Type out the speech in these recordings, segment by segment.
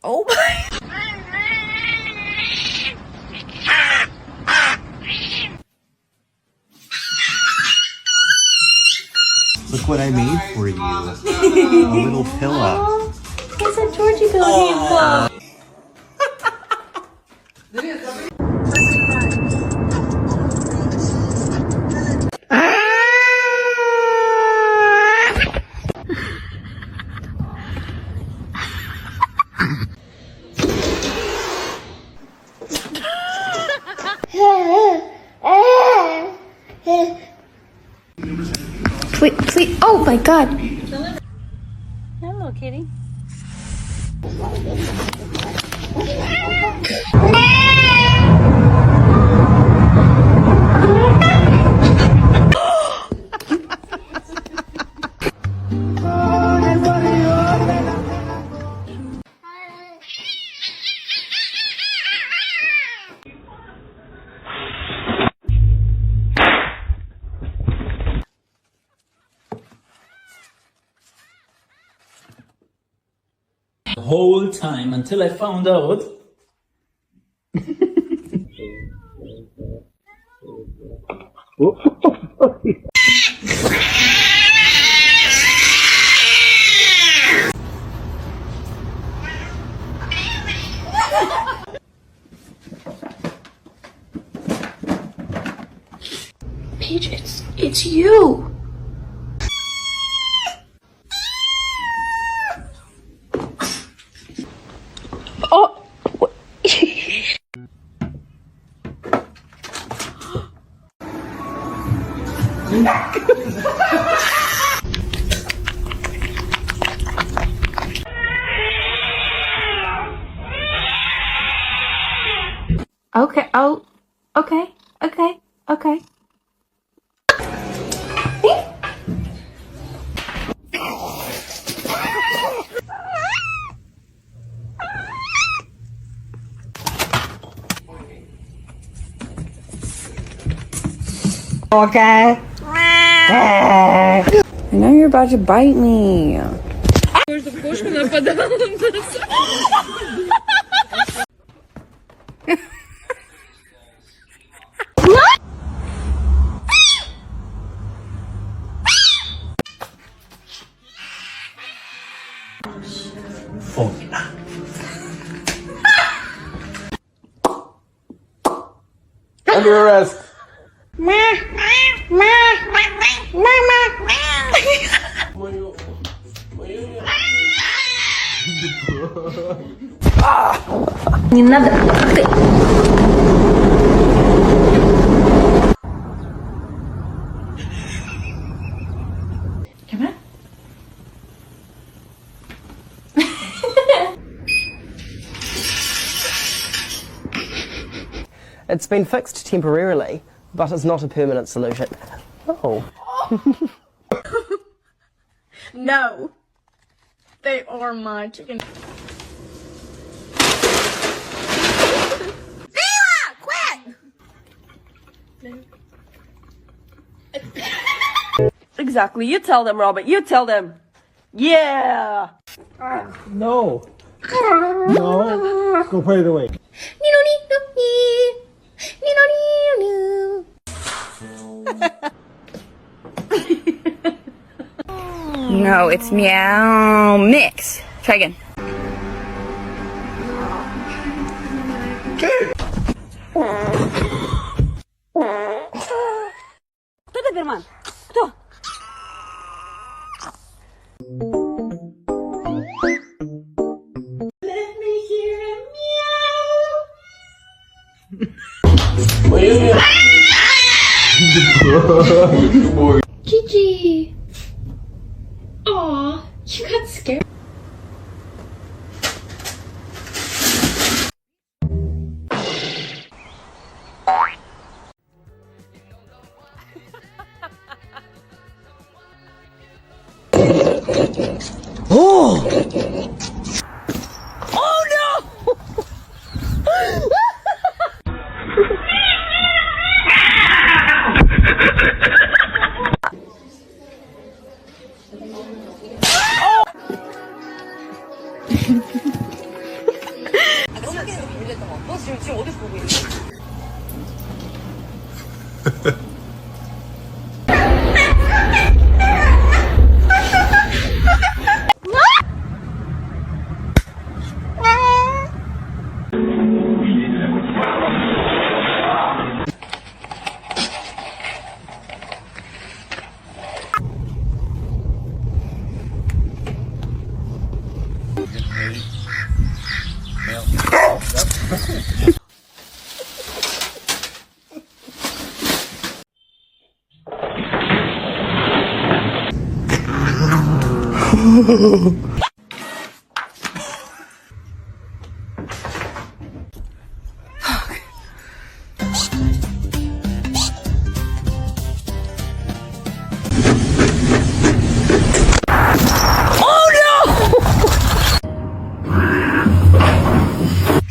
Oh my. Look what I made for you. A little pillow. It's a Georgie pillow. Wait, please. Oh my god. Hello, kitty. The whole time until I found out. Peach, it's you. Oh. Okay. Oh. Okay. Okay. Okay. Okay. I know you're about to bite me. Under arrest. Не надо. Come on. It's been fixed temporarily, but it's not a permanent solution. Oh. No. They are my chicken. Exactly. You tell them, Robert. You tell them. Yeah. No. No. Go put it away. No, it's meow mix. Try again. Кто Доберман? Кто? Let me hear a meow. Gigi. Aw, you got scared. Oh! Oh no! 사귀는 거 비밀했던 거. 너 지금 어디서 보고 있는 거야?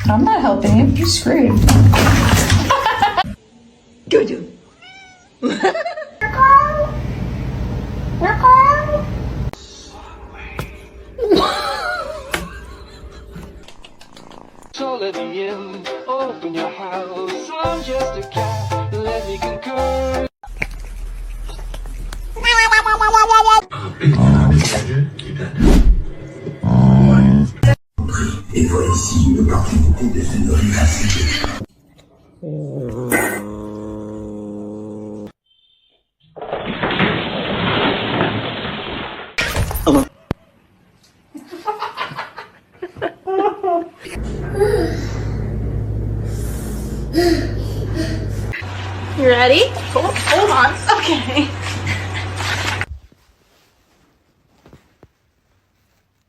I'm not helping you. You're screwed. So let me in, open your house. I'm just a cat, let me concur. Et voici une opportunité de se nourrir ainsi. You ready? Hold on. Okay.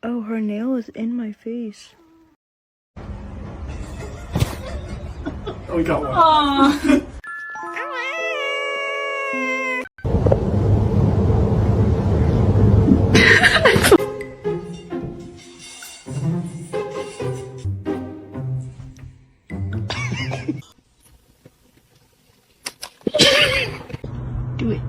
Oh, her nail is in my face. Oh, we got one. Do it.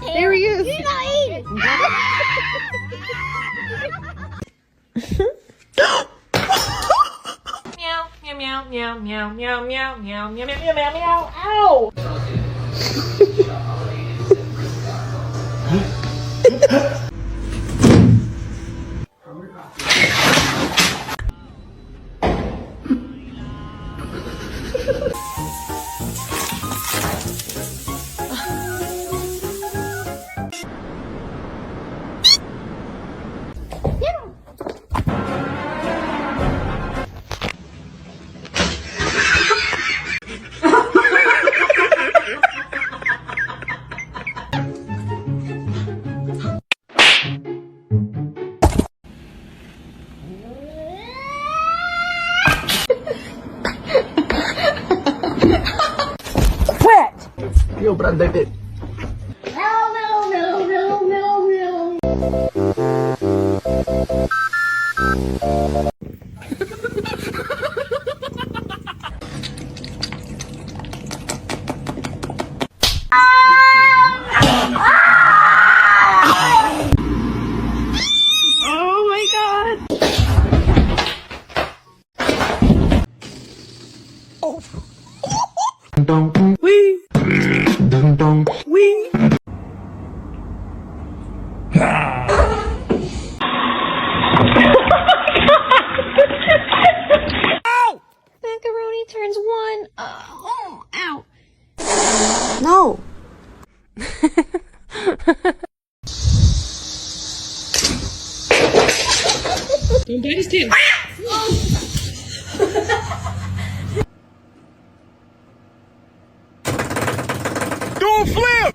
There he is. You're not eating. Meow, meow, meow, meow, meow, meow, meow, meow, meow, meow, meow, ow! Yo, prendete. Oh my god. Wee. Wee. Macaroni turns one. Oh, ow. No. Don't bite his tail. Don't flip!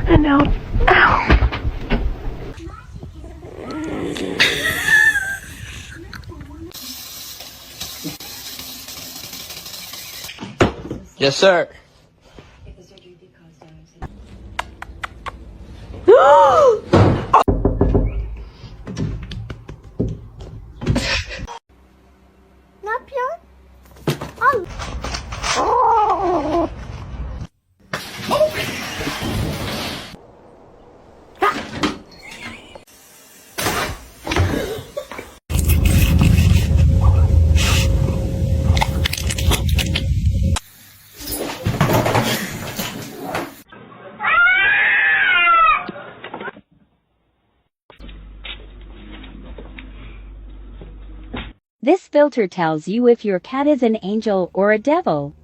And now, ow. Yes, sir. This filter tells you if your cat is an angel or a devil.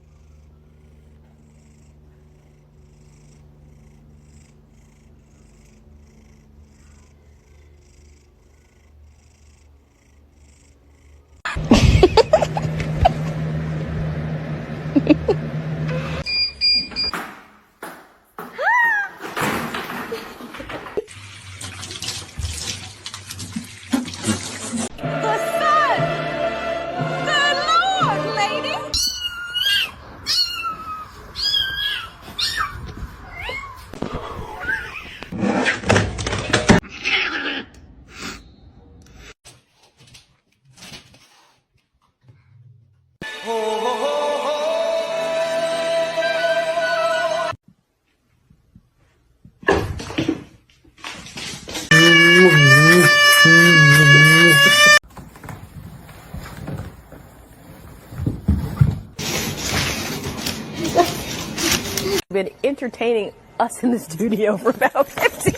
Been entertaining us in the studio for about 50.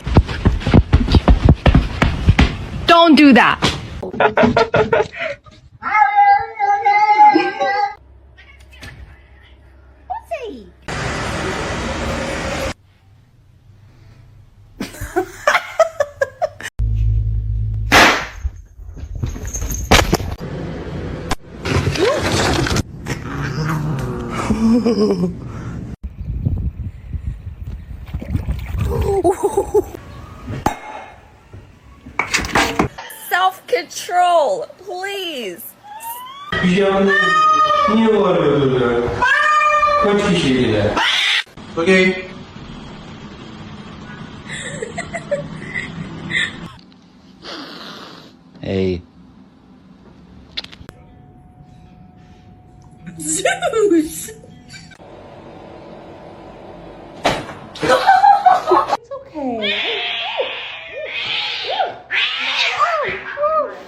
Don't do that. Self-control, please. Okay. Hey. Zeus!